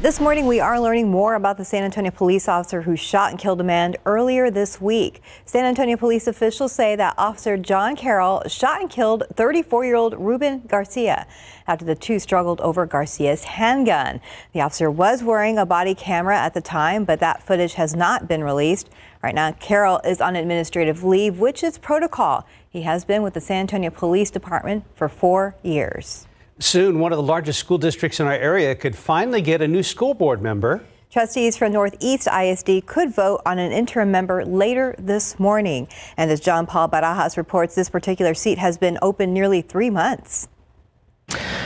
This morning, we are learning more about the San Antonio police officer who shot and killed a man earlier this week. San Antonio police officials say that Officer John Carroll shot and killed 34-year-old Ruben Garcia after the two struggled over Garcia's handgun. The officer was wearing a body camera at the time, but that footage has not been released. Right now, Carroll is on administrative leave, which is protocol. He has been with the San Antonio Police Department for 4 years. Soon, one of the largest school districts in our area could finally get a new school board member. Trustees from Northeast ISD could vote on an interim member later this morning. And as John Paul Barajas reports, this particular seat has been open nearly 3 months.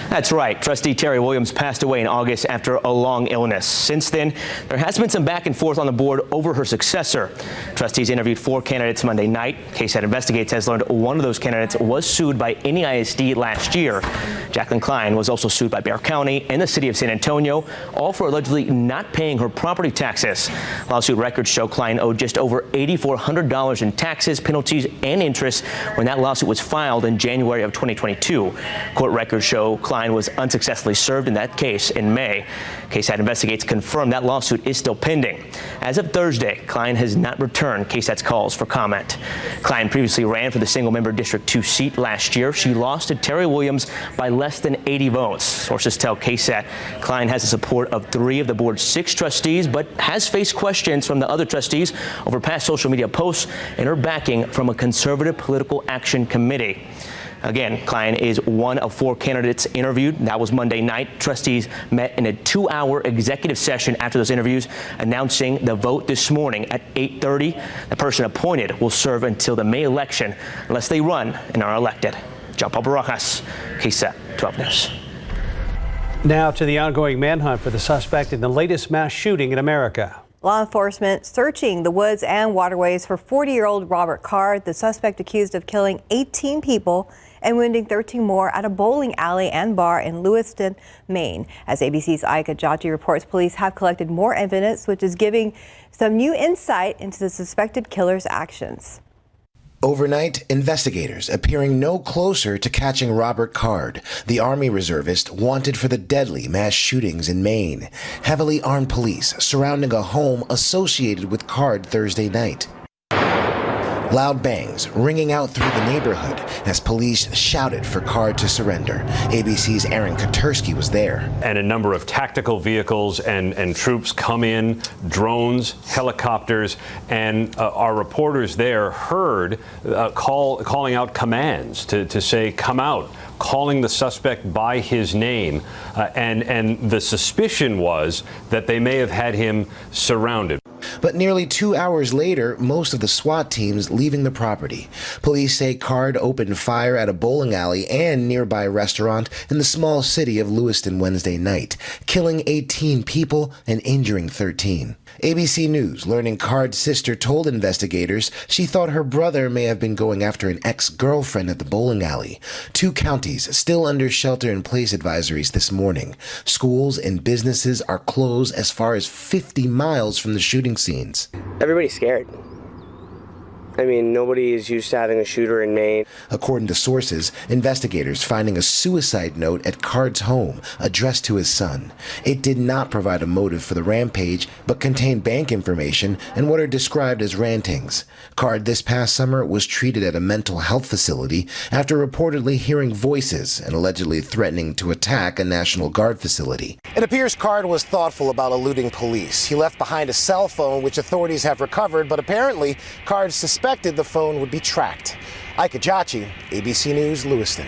That's right. Trustee Terry Williams passed away in August after a long illness. Since then, there has been some back and forth on the board over her successor. Trustees interviewed 4 candidates Monday night. KSAT Investigates has learned one of those candidates was sued by NEISD last year. Jacqueline Klein was also sued by Bexar County and the city of San Antonio, all for allegedly not paying her property taxes. Lawsuit records show Klein owed just over $8,400 in taxes, penalties, and interest when that lawsuit was filed in January of 2022. Court records show Klein was unsuccessfully served in that case in May. KSAT Investigates confirmed that lawsuit is still pending. As of Thursday, Klein has not returned KSAT's calls for comment. Klein previously ran for the single-member District 2 seat last year. She lost to Terry Williams by less than 80 votes. Sources tell KSAT Klein has the support of 3 of the board's 6 trustees, but has faced questions from the other trustees over past social media posts and her backing from a conservative political action committee. Again, Klein is one of 4 candidates interviewed. That was Monday night. Trustees met in a 2-hour executive session after those interviews, announcing the vote this morning at 8:30. The person appointed will serve until the May election unless they run and are elected. John Paul Barajas, KSAT 12 News. Now to the ongoing manhunt for the suspect in the latest mass shooting in America. Law enforcement searching the woods and waterways for 40-year-old Robert Card, the suspect accused of killing 18 people and wounding 13 more at a bowling alley and bar in Lewiston, Maine. As ABC's Aika Jati reports, police have collected more evidence, which is giving some new insight into the suspected killer's actions. Overnight, investigators appearing no closer to catching Robert Card, the Army reservist wanted for the deadly mass shootings in Maine. Heavily armed police surrounding a home associated with Card Thursday night. Loud bangs ringing out through the neighborhood as police shouted for Card to surrender. ABC's Aaron Katursky was there. And a number of tactical vehicles and troops come in, drones, helicopters, and our reporters there heard calling out commands to say, come out, calling the suspect by his name. And the suspicion was that they may have had him surrounded. But nearly 2 hours later, most of the SWAT teams leaving the property. Police say Card opened fire at a bowling alley and nearby restaurant in the small city of Lewiston Wednesday night, killing 18 people and injuring 13. ABC News learning Card's sister told investigators she thought her brother may have been going after an ex-girlfriend at the bowling alley. 2 counties still under shelter-in-place advisories this morning. Schools and businesses are closed as far as 50 miles from the shooting scenes. Everybody's scared. I mean, nobody is used to having a shooter in Maine. According to sources, investigators finding a suicide note at Card's home addressed to his son. It did not provide a motive for the rampage, but contained bank information and what are described as rantings. Card this past summer was treated at a mental health facility after reportedly hearing voices and allegedly threatening to attack a National Guard facility. It appears Card was thoughtful about eluding police. He left behind a cell phone, which authorities have recovered, but apparently Card suspected the phone would be tracked. Ika Jachi, ABC News, Lewiston.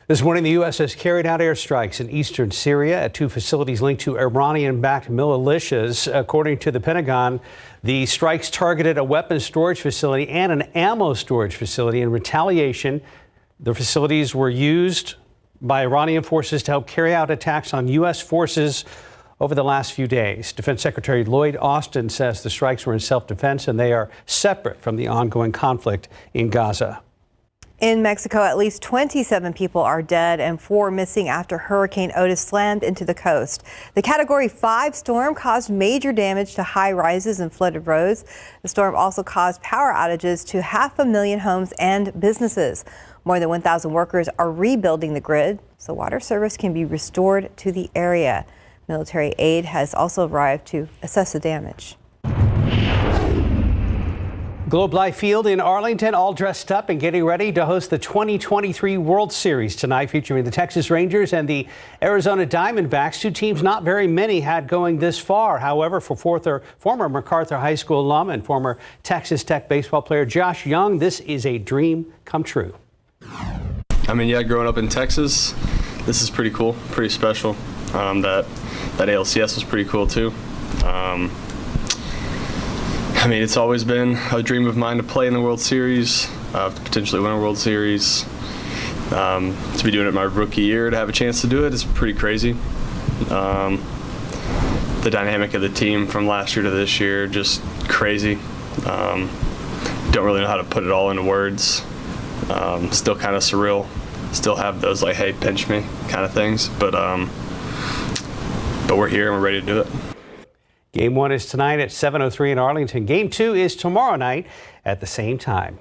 This morning, the U.S. has carried out airstrikes in eastern Syria at 2 facilities linked to Iranian-backed militias. According to the Pentagon, the strikes targeted a weapons storage facility and an ammo storage facility. In retaliation, the facilities were used by Iranian forces to help carry out attacks on U.S. forces over the last few days. Defense Secretary Lloyd Austin says the strikes were in self-defense and they are separate from the ongoing conflict in Gaza. In Mexico, at least 27 people are dead and 4 missing after Hurricane Otis slammed into the coast. The Category 5 storm caused major damage to high rises and flooded roads. The storm also caused power outages to 500,000 homes and businesses. More than 1,000 workers are rebuilding the grid so water service can be restored to the area. Military aid has also arrived to assess the damage. Globe Life Field in Arlington, all dressed up and getting ready to host the 2023 World Series tonight, featuring the Texas Rangers and the Arizona Diamondbacks, two teams not very many had going this far. However, for former MacArthur High School alum and former Texas Tech baseball player Josh Young, this is a dream come true. I mean, yeah, growing up in Texas, this is pretty cool, pretty special. That ALCS was pretty cool too. I mean, it's always been a dream of mine to play in the World Series, potentially win a World Series. To be doing it my rookie year, to have a chance to do it is pretty crazy. The dynamic of the team from last year to this year, just crazy. Don't really know how to put it all into words. Still kind of surreal. Still have those like, hey, pinch me kind of things. But we're here and we're ready to do it. Game 1 is tonight at 7:03 in Arlington. Game 2 is tomorrow night at the same time.